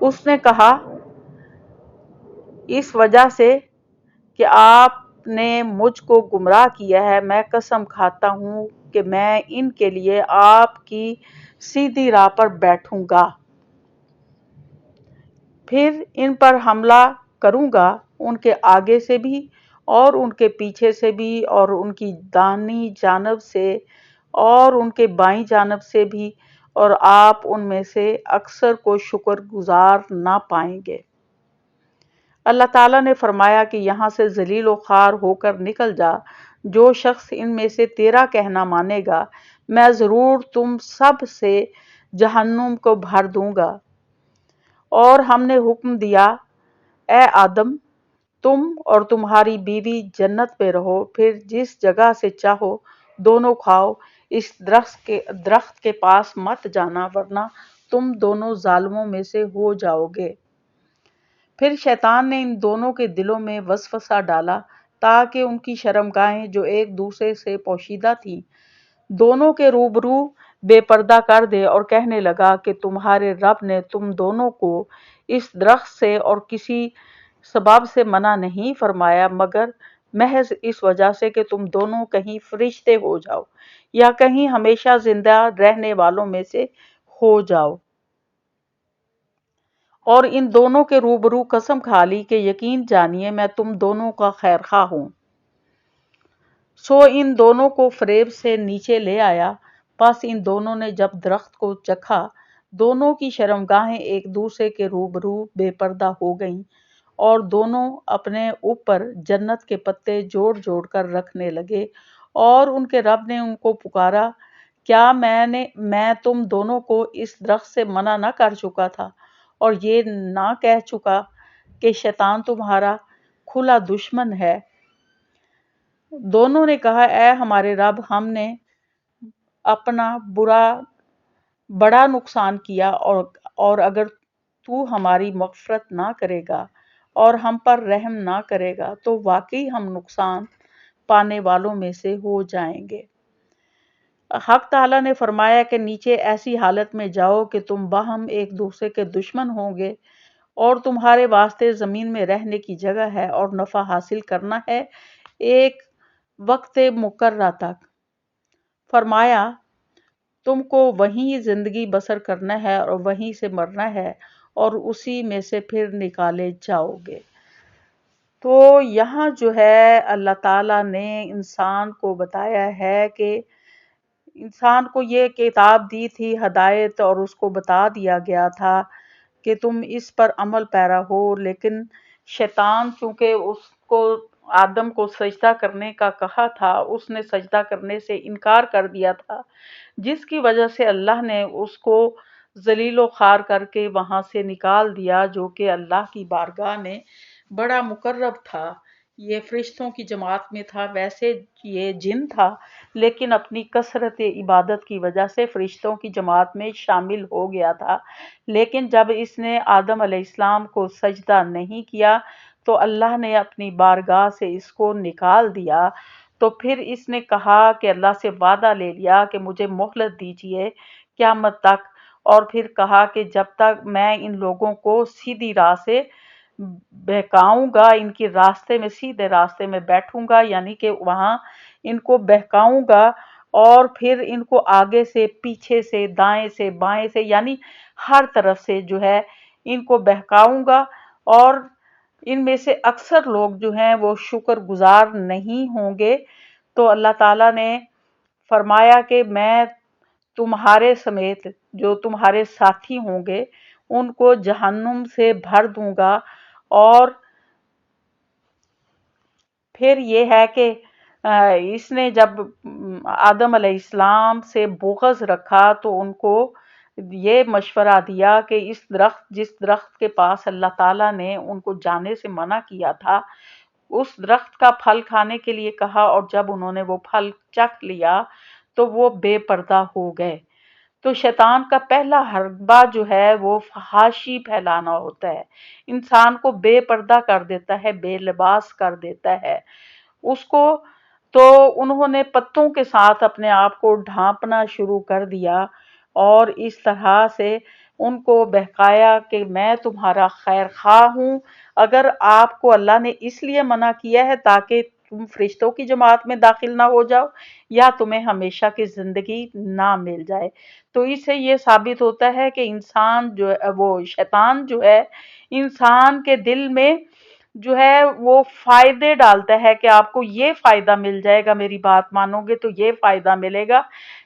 اس نے کہا اس وجہ سے کہ آپ نے مجھ کو گمراہ کیا ہے، میں قسم کھاتا ہوں کہ میں ان کے لیے آپ کی سیدھی راہ پر بیٹھوں گا، پھر ان پر حملہ کروں گا، ان کے آگے سے بھی اور ان کے پیچھے سے بھی اور ان کی دائیں جانب سے اور ان کے بائیں جانب سے بھی، اور آپ ان میں سے اکثر کو شکر گزار نہ پائیں گے۔ اللہ تعالیٰ نے فرمایا کہ یہاں سے ذلیل و خوار ہو کر نکل جا، جو شخص ان میں سے تیرا کہنا مانے گا میں ضرور تم سب سے جہنم کو بھر دوں گا۔ اور ہم نے حکم دیا اے آدم تم اور تمہاری بیوی جنت میں رہو، پھر جس جگہ سے چاہو دونوں کھاؤ، اس درخت کے پاس مت جانا ورنہ تم دونوں ظالموں میں سے ہو جاؤ گے۔ پھر شیطان نے ان دونوں کے دلوں میں وسوسہ ڈالا تاکہ ان کی شرمگاہیں جو ایک دوسرے سے پوشیدہ تھیں دونوں کے روبرو بے پردہ کر دے، اور کہنے لگا کہ تمہارے رب نے تم دونوں کو اس درخت سے اور کسی سبب سے منع نہیں فرمایا مگر محض اس وجہ سے کہ تم دونوں کہیں فرشتے ہو جاؤ یا کہیں ہمیشہ زندہ رہنے والوں میں سے ہو جاؤ۔ اور ان دونوں کے روبرو قسم کھا لی کہ یقین جانیے میں تم دونوں کا خیر خواہ ہوں۔ سو ان دونوں کو فریب سے نیچے لے آیا، پس ان دونوں نے جب درخت کو چکھا دونوں کی شرمگاہیں ایک دوسرے کے روبرو بے پردہ ہو گئیں، اور دونوں اپنے اوپر جنت کے پتے جوڑ جوڑ کر رکھنے لگے، اور ان کے رب نے ان کو پکارا کیا میں تم دونوں کو اس درخت سے منع نہ کر چکا تھا اور یہ نہ کہہ چکا کہ شیطان تمہارا کھلا دشمن ہے؟ دونوں نے کہا اے ہمارے رب ہم نے اپنا بڑا نقصان کیا، اور اگر تو ہماری مغفرت نہ کرے گا اور ہم پر رحم نہ کرے گا تو واقعی ہم نقصان پانے والوں میں سے ہو جائیں گے۔ حق تعالیٰ نے فرمایا کہ نیچے ایسی حالت میں جاؤ کہ تم باہم ایک دوسرے کے دشمن ہوں گے، اور تمہارے واسطے زمین میں رہنے کی جگہ ہے اور نفع حاصل کرنا ہے ایک وقت مقررہ تک۔ فرمایا تم کو وہیں زندگی بسر کرنا ہے اور وہیں سے مرنا ہے اور اسی میں سے پھر نکالے جاؤ گے۔ تو یہاں جو ہے اللہ تعالیٰ نے انسان کو بتایا ہے کہ انسان کو یہ کتاب دی تھی ہدایت، اور اس کو بتا دیا گیا تھا کہ تم اس پر عمل پیرا ہو، لیکن شیطان چونکہ اس کو آدم کو سجدہ کرنے کا کہا تھا اس نے سجدہ کرنے سے انکار کر دیا تھا، جس کی وجہ سے اللہ نے اس کو ذلیل و خوار کر کے وہاں سے نکال دیا، جو کہ اللہ کی بارگاہ میں بڑا مقرب تھا۔ یہ فرشتوں کی جماعت میں تھا، ویسے یہ جن تھا لیکن اپنی کثرت عبادت کی وجہ سے فرشتوں کی جماعت میں شامل ہو گیا تھا۔ لیکن جب اس نے آدم علیہ السلام کو سجدہ نہیں کیا تو اللہ نے اپنی بارگاہ سے اس کو نکال دیا۔ تو پھر اس نے کہا کہ اللہ سے وعدہ لے لیا کہ مجھے مہلت دیجیے قیامت تک، اور پھر کہا کہ جب تک میں ان لوگوں کو سیدھی راہ سے بہکاؤں گا، ان کے راستے میں سیدھے راستے میں بیٹھوں گا، یعنی کہ وہاں ان کو بہکاؤں گا، اور پھر ان کو آگے سے پیچھے سے دائیں سے بائیں سے یعنی ہر طرف سے جو ہے ان کو بہکاؤں گا، اور ان میں سے اکثر لوگ جو ہیں وہ شکر گزار نہیں ہوں گے۔ تو اللہ تعالیٰ نے فرمایا کہ میں تمہارے سمیت جو تمہارے ساتھی ہوں گے ان کو جہنم سے بھر دوں گا، اور پھر یہ ہے کہ اس نے جب آدم علیہ السلام سے بغض رکھا تو ان کو یہ مشورہ دیا کہ جس درخت کے پاس اللہ تعالیٰ نے ان کو جانے سے منع کیا تھا اس درخت کا پھل کھانے کے لیے کہا، اور جب انہوں نے وہ پھل چکھ لیا تو وہ بے پردہ ہو گئے۔ تو شیطان کا پہلا حربہ جو ہے وہ فحاشی پھیلانا ہوتا ہے، انسان کو بے پردہ کر دیتا ہے، بے لباس کر دیتا ہے اس کو۔ تو انہوں نے پتوں کے ساتھ اپنے آپ کو ڈھانپنا شروع کر دیا، اور اس طرح سے ان کو بہکایا کہ میں تمہارا خیر خواہ ہوں، اگر آپ کو اللہ نے اس لیے منع کیا ہے تاکہ تم فرشتوں کی جماعت میں داخل نہ ہو جاؤ یا تمہیں ہمیشہ کی زندگی نہ مل جائے۔ تو اس سے یہ ثابت ہوتا ہے کہ انسان جو ہے وہ شیطان جو ہے انسان کے دل میں جو ہے وہ فائدے ڈالتا ہے کہ آپ کو یہ فائدہ مل جائے گا، میری بات مانو گے تو یہ فائدہ ملے گا،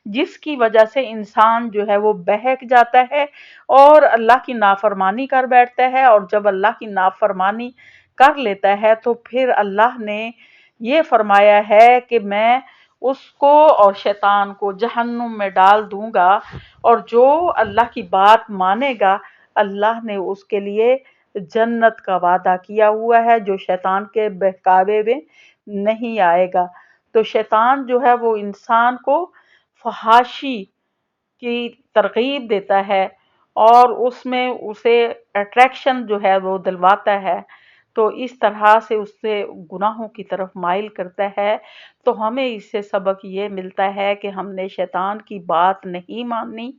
جس کی وجہ سے انسان جو ہے وہ بہک جاتا ہے اور اللہ کی نافرمانی کر بیٹھتا ہے، اور جب اللہ کی نافرمانی کر لیتا ہے تو پھر اللہ نے یہ فرمایا ہے کہ میں اس کو اور شیطان کو جہنم میں ڈال دوں گا، اور جو اللہ کی بات مانے گا اللہ نے اس کے لیے جنت کا وعدہ کیا ہوا ہے، جو شیطان کے بہکاوے میں نہیں آئے گا۔ تو شیطان جو ہے وہ انسان کو فحاشی کی ترغیب دیتا ہے اور اس میں اسے اٹریکشن جو ہے وہ دلواتا ہے، تو اس طرح سے اس سے گناہوں کی طرف مائل کرتا ہے۔ تو ہمیں اس سے سبق یہ ملتا ہے کہ ہم نے شیطان کی بات نہیں ماننی،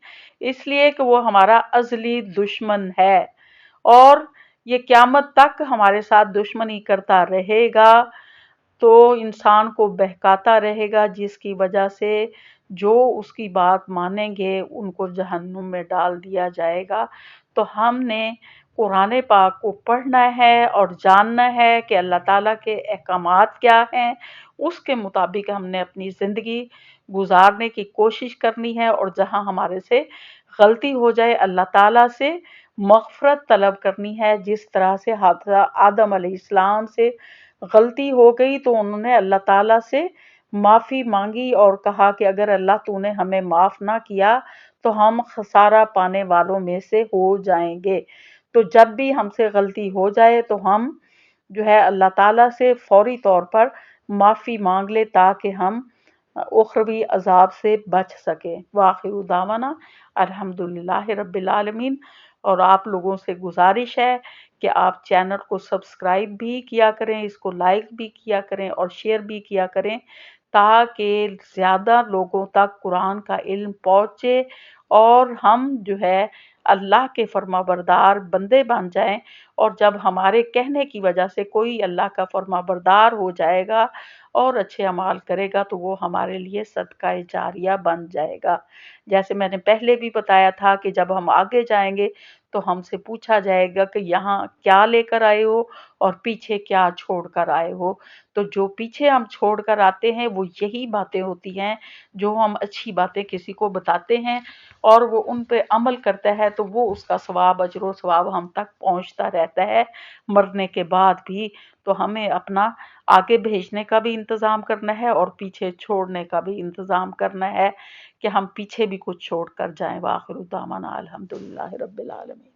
اس لیے کہ وہ ہمارا ازلی دشمن ہے اور یہ قیامت تک ہمارے ساتھ دشمنی کرتا رہے گا، تو انسان کو بہکاتا رہے گا، جس کی وجہ سے جو اس کی بات مانیں گے ان کو جہنم میں ڈال دیا جائے گا۔ تو ہم نے قرآن پاک کو پڑھنا ہے اور جاننا ہے کہ اللہ تعالیٰ کے احکامات کیا ہیں، اس کے مطابق ہم نے اپنی زندگی گزارنے کی کوشش کرنی ہے، اور جہاں ہمارے سے غلطی ہو جائے اللہ تعالیٰ سے مغفرت طلب کرنی ہے۔ جس طرح سے حضرت آدم علیہ السلام سے غلطی ہو گئی تو انہوں نے اللہ تعالیٰ سے معافی مانگی اور کہا کہ اگر اللہ تو نے ہمیں معاف نہ کیا تو ہم خسارہ پانے والوں میں سے ہو جائیں گے۔ تو جب بھی ہم سے غلطی ہو جائے تو ہم جو ہے اللہ تعالیٰ سے فوری طور پر معافی مانگ لے تاکہ ہم اخروی عذاب سے بچ سکیں۔ وآخر دعوانا الحمدللہ رب العالمین۔ اور آپ لوگوں سے گزارش ہے کہ آپ چینل کو سبسکرائب بھی کیا کریں، اس کو لائک بھی کیا کریں اور شیئر بھی کیا کریں، تاکہ زیادہ لوگوں تک قرآن کا علم پہنچے اور ہم جو ہے اللہ کے فرما بردار بندے بن جائیں، اور جب ہمارے کہنے کی وجہ سے کوئی اللہ کا فرما بردار ہو جائے گا اور اچھے اعمال کرے گا تو وہ ہمارے لیے صدقہ جاریہ بن جائے گا۔ جیسے میں نے پہلے بھی بتایا تھا کہ جب ہم آگے جائیں گے تو ہم سے پوچھا جائے گا کہ یہاں کیا لے کر آئے ہو اور پیچھے کیا چھوڑ کر آئے ہو۔ تو جو پیچھے ہم چھوڑ کر آتے ہیں وہ یہی باتیں ہوتی ہیں جو ہم اچھی باتیں کسی کو بتاتے ہیں اور وہ ان پہ عمل کرتا ہے تو وہ اس کا ثواب اجر و ثواب ہم تک پہنچتا رہتا ہے مرنے کے بعد بھی۔ تو ہمیں اپنا آگے بھیجنے کا بھی انتظام کرنا ہے اور پیچھے چھوڑنے کا بھی انتظام کرنا ہے کہ ہم پیچھے بھی کچھ چھوڑ کر جائیں۔ وآخر دعوانا الحمدللہ رب العالمین۔